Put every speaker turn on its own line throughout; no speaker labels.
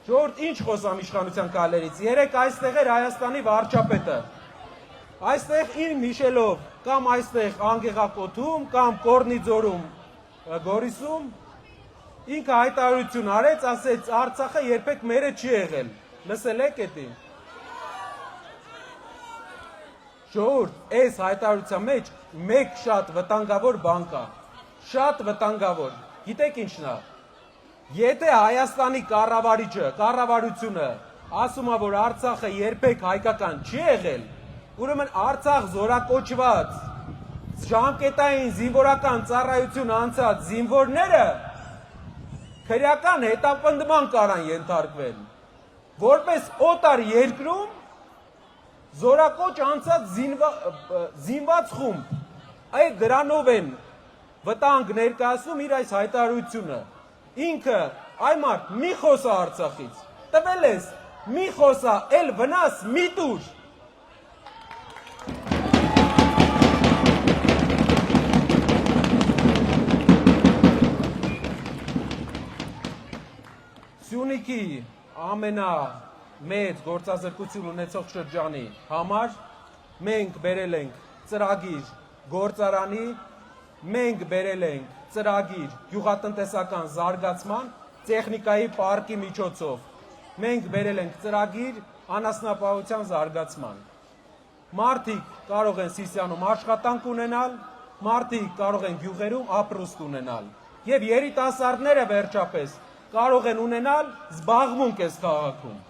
Ժողովուրդ, ինչ խոսամ իշխանության քայլերից։ Երեք այստեղ էր Հայաստանի վարչապետը։ Այստեղ իմ հիշելով կամ այստեղ Անգեղակոթում կամ Կորնիձորում Գորիսում ինքը հայտարարություն արեց, ասեց Արցախը երբեք մերը չի եղել։ Լսել եք էդի։ Ժողովուրդ, այս հայտարարության մեջ մեկ շատ վտանգավոր բան կա։ Շատ վտանգավոր։ Գիտեք ինչն է։ Եթե Հայաստանի կառավարությունը ասում է, որ Արցախը երբեք հայկական չի եղել, ուրեմն Արցախ զորակոչված ժամկետային զինվորական ծառայություն անցած զինվորները քրեական հետապնդման կարան ենթարկվել, որպես օտար երկրում զորակոչ անցած զինված խումբ, այդ դրանով են վտանգ ներկայացնում իր այս հայտարարությունը։ Ինքը, այ մարդ, մի խոսա Արցախից, տվել ես, մի խոսա, էլ վնաս, մի տուր։ Սյունիքի ամենամեծ գործազրկություն ունեցող շրջանի համար մենք բերել ենք ծրագիր գործարանի, մենք բերել ենք ծրագիր գյուղատնտեսական զարգացման, տեխնիկայի պարկի միջոցով, մենք բերել ենք ծրագիր անասնապահության զարգացման։ Մարդիկ կարող են Սիսիանում աշխատանք ունենալ, մարդիկ կարող են գյուղերում ապրուստ ունենալ, եւ երիտասարդները վերջապես կարող են ունենալ զբաղմունք այս քաղաքում,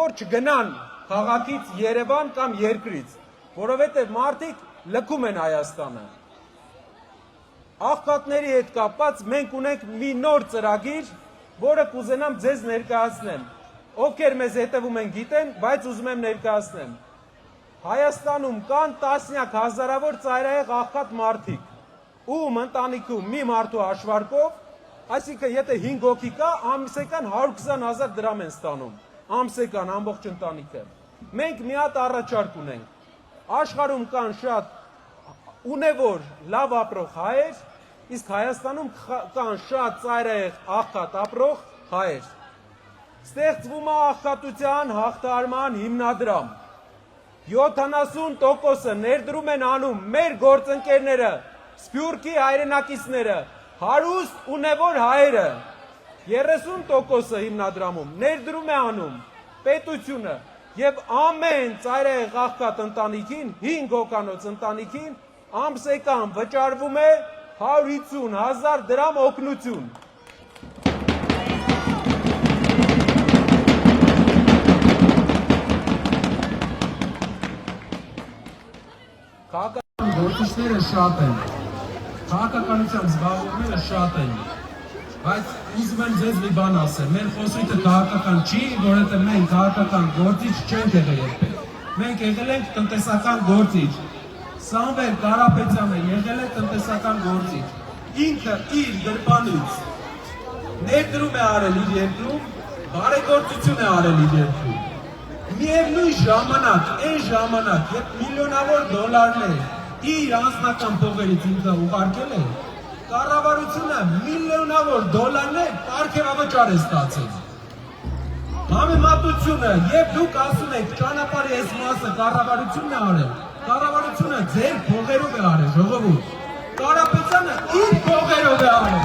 որ չգնան քաղաքից Երևան կամ երկրից, որովհետև մարդիկ լքում են Հայաստանը։ Աղքատների հետ կապված մենք ունենք մի նոր ծրագիր, որը կուզենամ ձեզ ներկայացնեմ։ Ովքեր մեզ հետևում են գիտեն, բայց ուզում եմ ներկայացնեմ։ Հայաստանում կան տասնյակ հազարավոր ծայրահեղ աղքատ մարդիկ, ում ընտանիքում մի մարդու հաշվարկով, այսինքն եթե 5 հոգի կա, ամսեկան 120,000 դրամ են ստանում, ամսեկան ամբողջ ընտանիքը։ Մենք մի հատ առաջարկ ունենք։ Աշխարհում կան շատ ունևոր լավ ապրող հայեր, իսկ Հայաստանում կան շատ ծայրահեղ աղքատ ապրող հայեր։ Ստեղծվում է աղքատության հաղթահարման հիմնադրամ։ 70% ներդրում են անում մեր գործընկերները, Սփյուռքի հայրենակիցները, հարուստ ունևոր հայերը։ 30% հիմնադրամում ներդրում է անում պետությունը եւ ամեն ծայրահեղ աղքատ ընտանիքին, 5 հոգանոց ընտանիքին ամսեկան վճարվում է 150,000 դրամ օգնություն։ Քաղաքական գործիչները շատ են, քաղաքականությամբ զբաղվողները շատ են, բայց ուզում եմ ձեզ մի բան ասել, մեր խոսքը քաղաքական չի, որովհետև մենք քաղաքական գործիչ չենք եղել երբեք։ Մենք եղել ենք տնտեսական գործիչ։ Սամվել Կարապետյանը եղել է տնտեսական գործիչ։ Ինքը իր գրպանից ներդրում է արել իր երկրում, բարեգործություն է արել իր երկրում։ Միևնույն ժամանակ, այն ժամանակ, երբ միլիոնավոր դոլարներ իր անձնական փողերից ինքը ուղարկել է, կառավարությունը միլիոնավոր դոլարներ պարգևավճար է ստացել։ Համեմատությունը, երբ դուք ասում եք ճանապարհի այս մասը կառավարությունն է արել, կառավարությունը ձեր փողերով է արել, ժողովուրդ։ Կարապետյանը իր փողերով է արել։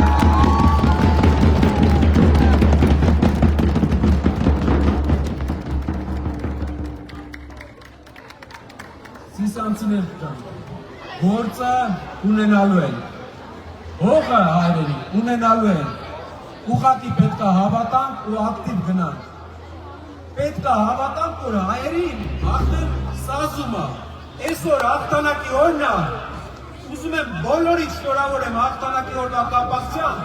Սիսանցիներ կան, գործը ունենալու են, հողը հայրերի ունենալու են, ուղղակի պետք է հավատանք ու ակտիվ գնանք։ Պետք է հավատանք, որ հայերին հաղթել սազում է, այսօր հաղթանակի օրն է, ուզում եմ բոլորից շնորհավորեմ հաղթանակի օրվա կապակցությամբ,